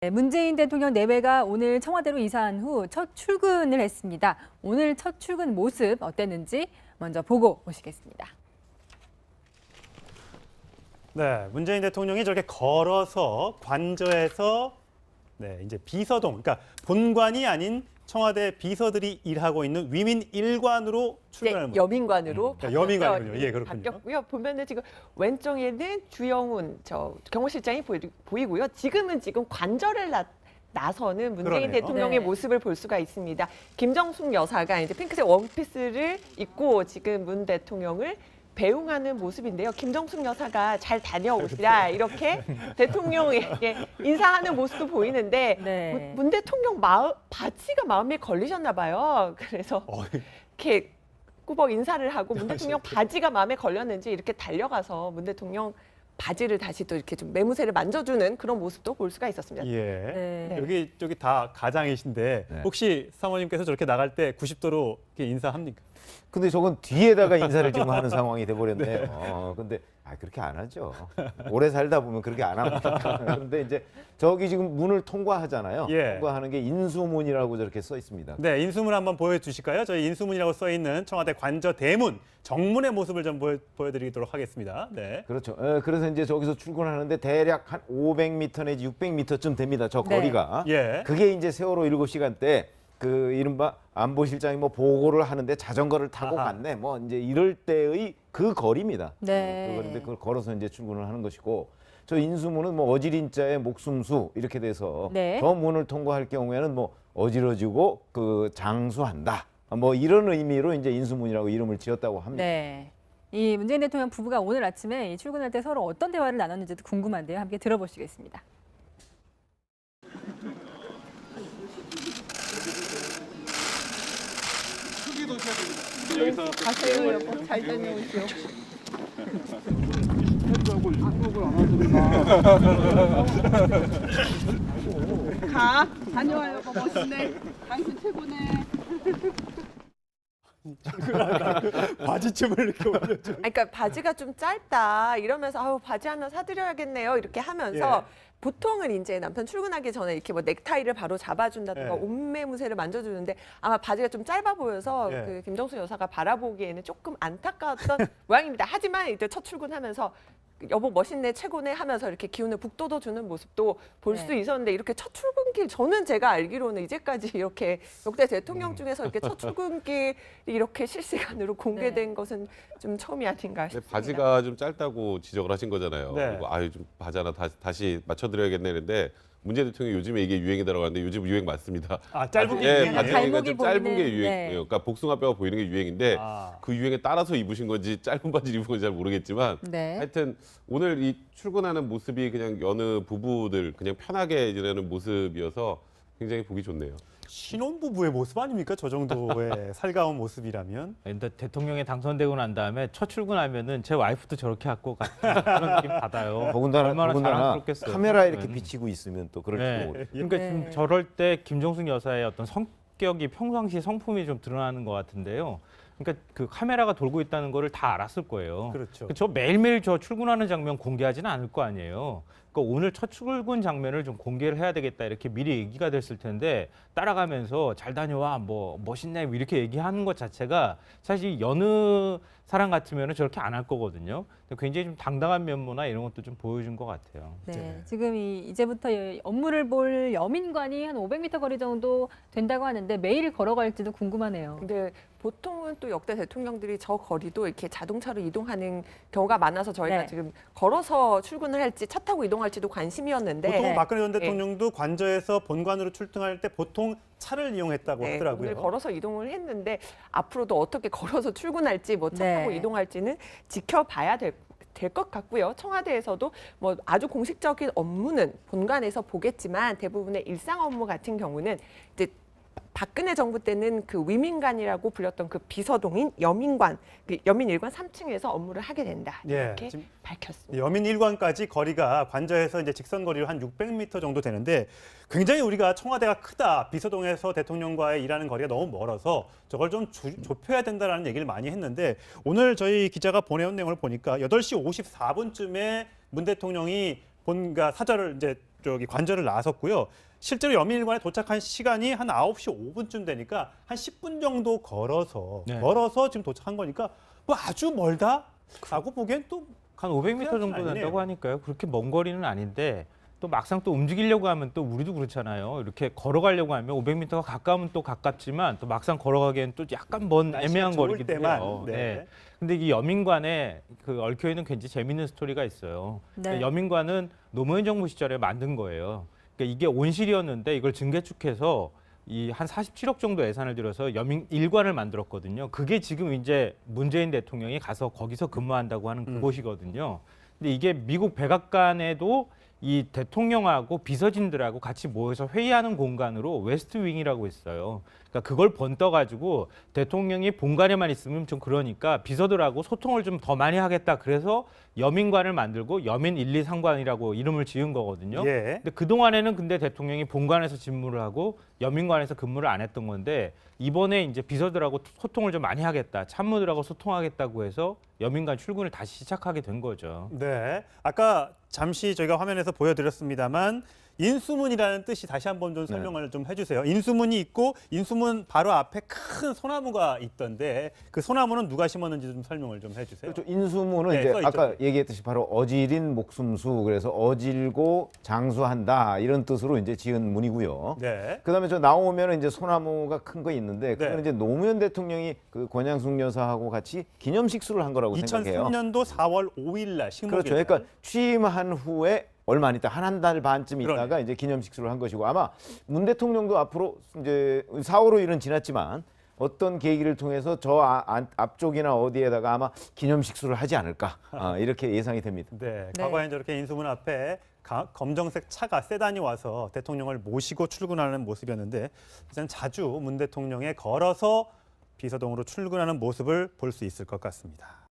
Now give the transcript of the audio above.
네, 문재인 대통령 내외가 오늘 청와대로 이사한 후 첫 출근을 했습니다. 오늘 첫 출근 모습 어땠는지 먼저 보고 오시겠습니다. 네, 문재인 대통령이 저렇게 걸어서 관저에서 이제 비서동, 그러니까 본관이 아닌 청와대 비서들이 일하고 있는 위민 1관으로 출근하는 모습. 여민관으로 여민관이군요. 예, 그렇군요. 바뀌었고요. 보면은 지금 왼쪽에는 주영훈 경호실장이 보이고요. 지금 관절을 나서는 문재인 그러네요. 대통령의 네. 모습을 볼 수가 있습니다. 김정숙 여사가 이제 핑크색 원피스를 입고 지금 문 대통령을 배웅하는 모습인데요. 김정숙 여사가 잘 다녀오시라 이렇게 대통령에게 인사하는 모습도 보이는데 네. 문 대통령 바지가 마음에 걸리셨나 봐요. 그래서 이렇게 꾸벅 인사를 하고 문 대통령 바지가 마음에 걸렸는지 이렇게 달려가서 문 대통령 바지를 다시 또 이렇게 좀 매무새를 만져주는 그런 모습도 볼 수가 있었습니다. 예. 네. 여기 저기 다 가장이신데 네. 혹시 사모님께서 저렇게 나갈 때 90도로 이렇게 인사합니까? 근데 저건 뒤에다가 인사를 지금 하는 상황이 돼버렸네요. 근데 그렇게 안 하죠. 오래 살다 보면 그렇게 안 합니다. 그런데 이제 저기 지금 문을 통과하잖아요. 예. 통과하는 게 인수문이라고 저렇게 써 있습니다. 네, 인수문 한번 보여주실까요? 저희 인수문이라고 써 있는 청와대 관저 대문 정문의 모습을 좀 보여드리도록 하겠습니다. 네. 그렇죠. 그래서 이제 저기서 출근하는데 대략 한 500m 내지 600m쯤 됩니다. 저 네. 거리가. 예. 그게 이제 세월호 7시간 때 그 이른바 안보실장이 뭐 보고를 하는데 자전거를 타고 아하. 갔네. 뭐 이제 이럴 때의 그 거리입니다. 네. 그런데 그걸 걸어서 이제 출근을 하는 것이고 저 인수문은 뭐 어지린자의 목숨수 이렇게 돼서 네. 저 문을 통과할 경우에는 뭐 어지러지고 그 장수한다. 뭐 이런 의미로 이제 인수문이라고 이름을 지었다고 합니다. 네. 이 문재인 대통령 부부가 오늘 아침에 이 출근할 때 서로 어떤 대화를 나눴는지도 궁금한데요. 함께 들어보시겠습니다. 가세요, 여보. 잘 다녀오시오. 다녀와요. 멋있네. 당신 최고네. 바지춤을 이렇게 올려줘. 그러니까 바지가 좀 짧다 이러면서 아우 바지 하나 사드려야겠네요 이렇게 하면서 보통은 이제 남편 출근하기 전에 이렇게 뭐 넥타이를 바로 잡아준다든가 예. 옷매무새를 만져주는데 아마 바지가 좀 짧아 보여서 예. 그 김정수 여사가 바라보기에는 조금 안타까웠던 모양입니다. 하지만 이제 첫 출근하면서 여보 멋있네 최고네 하면서 이렇게 기운을 북돋워 주는 모습도 볼 수 네. 있었는데 이렇게 첫 출근길 저는 제가 알기로는 이제까지 이렇게 역대 대통령 중에서 이렇게 첫 출근길이 이렇게 실시간으로 공개된 것은 좀 처음이 아닌가 근데 싶습니다. 바지가 좀 짧다고 지적을 하신 거잖아요. 네. 그리고 아유 좀 바지 하나 다시 맞춰드려야겠네 했는데 문재인 대통령이 요즘에 이게 유행이라고 하는데 요즘 유행 맞습니다. 아, 짧은 게 예, 유행이에요? 바지가 발목이 좀 짧은 게 보이는, 유행. 네. 그러니까 복숭아뼈가 보이는 게 유행인데 아. 그 유행에 따라서 입으신 건지 짧은 바지를 입은 건지 잘 모르겠지만 네. 하여튼 오늘 이 출근하는 모습이 그냥 여느 부부들 그냥 편하게 지내는 모습이어서 굉장히 보기 좋네요. 신혼부부의 모습 아닙니까? 저 정도의 살가운 모습이라면. 근데 대통령에 당선되고 난 다음에 첫 출근하면은 제 와이프도 저렇게 갖고 같은 그런 느낌 받아요. 더군다나 얼마나 자랑스럽겠어요. 카메라 이렇게 네. 비치고 있으면 또 그럴 네. 줄 모르. 그러니까 네. 좀 저럴 때 김정숙 여사의 어떤 성격이 평상시 성품이 좀 드러나는 것 같은데요. 그러니까 그 카메라가 돌고 있다는 거를 다 알았을 거예요. 그렇죠. 저 매일매일 저 출근하는 장면 공개하지는 않을 거 아니에요. 그러니까 오늘 첫 출근 장면을 좀 공개를 해야 되겠다 이렇게 미리 얘기가 됐을 텐데 따라가면서 잘 다녀와 뭐 멋있네 이렇게 얘기하는 것 자체가 사실 여느 사람 같으면 저렇게 안 할 거거든요. 근데 굉장히 좀 당당한 면모나 이런 것도 좀 보여준 것 같아요. 네, 지금 이제부터 업무를 볼 여민관이 한 500m 거리 정도 된다고 하는데 매일 걸어갈지도 궁금하네요. 근데 보통은 또 역대 대통령들이 저 거리도 이렇게 자동차로 이동하는 경우가 많아서 저희가 네. 지금 걸어서 출근을 할지 차 타고 이동할지도 관심이었는데 보통 네. 박근혜 전 대통령도 관저에서 본관으로 출동할 때 보통 차를 이용했다고 네, 하더라고요. 오늘 걸어서 이동을 했는데 앞으로도 어떻게 걸어서 출근할지 뭐 차 네. 타고 이동할지는 지켜봐야 될 것 같고요. 청와대에서도 뭐 아주 공식적인 업무는 본관에서 보겠지만 대부분의 일상 업무 같은 경우는 이제 박근혜 정부 때는 그 위민관이라고 불렸던 그 비서동인 여민관, 그 여민 1관 3층에서 업무를 하게 된다. 예, 이렇게 지금 밝혔습니다. 여민 1관까지 거리가 관저에서 이제 직선 거리로 한 600m 정도 되는데 굉장히 우리가 청와대가 크다. 비서동에서 대통령과의 일하는 거리가 너무 멀어서 저걸 좀 좁혀야 된다라는 얘기를 많이 했는데 오늘 저희 기자가 보내온 내용을 보니까 8시 54분쯤에 문 대통령이 본가 사절을 이제 저기 관저를 나섰고요. 실제로 여민일관에 도착한 시간이 한 9시 5분쯤 되니까 한 10분 정도 걸어서 네. 지금 도착한 거니까 뭐 아주 멀다라고 보기엔 또 한 500m 정도 아니네요. 된다고 하니까요. 그렇게 먼 거리는 아닌데 또 막상 또 움직이려고 하면 또 우리도 그렇잖아요. 이렇게 걸어가려고 하면 500m가 가까우면 또 가깝지만 또 막상 걸어가기엔 또 약간 먼 날씨가 애매한 좋을 거리기도 때만, 해요. 네. 네. 근데 이 여민관에 그 얽혀 있는 굉장히 재밌는 스토리가 있어요. 네. 여민관은 노무현 정부 시절에 만든 거예요. 그러니까 이게 온실이었는데 이걸 증개축해서 이 한 47억 정도 예산을 들여서 여민 일관을 만들었거든요. 그게 지금 이제 문재인 대통령이 가서 거기서 근무한다고 하는 그곳이거든요. 근데 이게 미국 백악관에도 이 대통령하고 비서진들하고 같이 모여서 회의하는 공간으로 웨스트 윙이라고 있어요. 그러니까 그걸 번떠가지고 대통령이 본관에만 있으면 좀 그러니까 비서들하고 소통을 좀 더 많이 하겠다. 그래서 여민관을 만들고 여민 1, 2 상관이라고 이름을 지은 거거든요. 예. 근데 그동안에는 근데 대통령이 본관에서 직무를 하고 여민관에서 근무를 안 했던 건데 이번에 이제 비서들하고 소통을 좀 많이 하겠다. 참모들하고 소통하겠다고 해서 여민관 출근을 다시 시작하게 된 거죠. 네. 아까 잠시 저희가 화면에서 보여드렸습니다만 인수문이라는 뜻이 다시 한번 좀 설명을 좀 해주세요. 인수문이 있고 인수문 바로 앞에 큰 소나무가 있던데 그 소나무는 누가 심었는지 좀 설명을 좀 해주세요. 그렇죠. 인수문은 네, 이제 써 있죠. 아까 얘기했듯이 바로 어질인 목숨수 그래서 어질고 장수한다 이런 뜻으로 이제 지은 문이고요. 네. 그다음에 저 나오면 이제 소나무가 큰 거 있는데 그건 네. 이제 노무현 대통령이 그 권양숙 여사하고 같이 기념식수를 한 거라고 생각해요. 2003년도 4월 5일 날 식목일 그렇죠. 그러니까 취임한 후에 얼마 안 있다 한 달 반쯤 있다가 그러네. 이제 기념식수를 한 것이고 아마 문 대통령도 앞으로 이제 4, 5일은 지났지만 어떤 계기를 통해서 저 앞쪽이나 어디에다가 아마 기념식수를 하지 않을까 이렇게 예상이 됩니다. 네, 네. 과거엔 저렇게 인수문 앞에 검정색 차가 세단이 와서 대통령을 모시고 출근하는 모습이었는데 이제는 자주 문 대통령의 걸어서 비서동으로 출근하는 모습을 볼 수 있을 것 같습니다.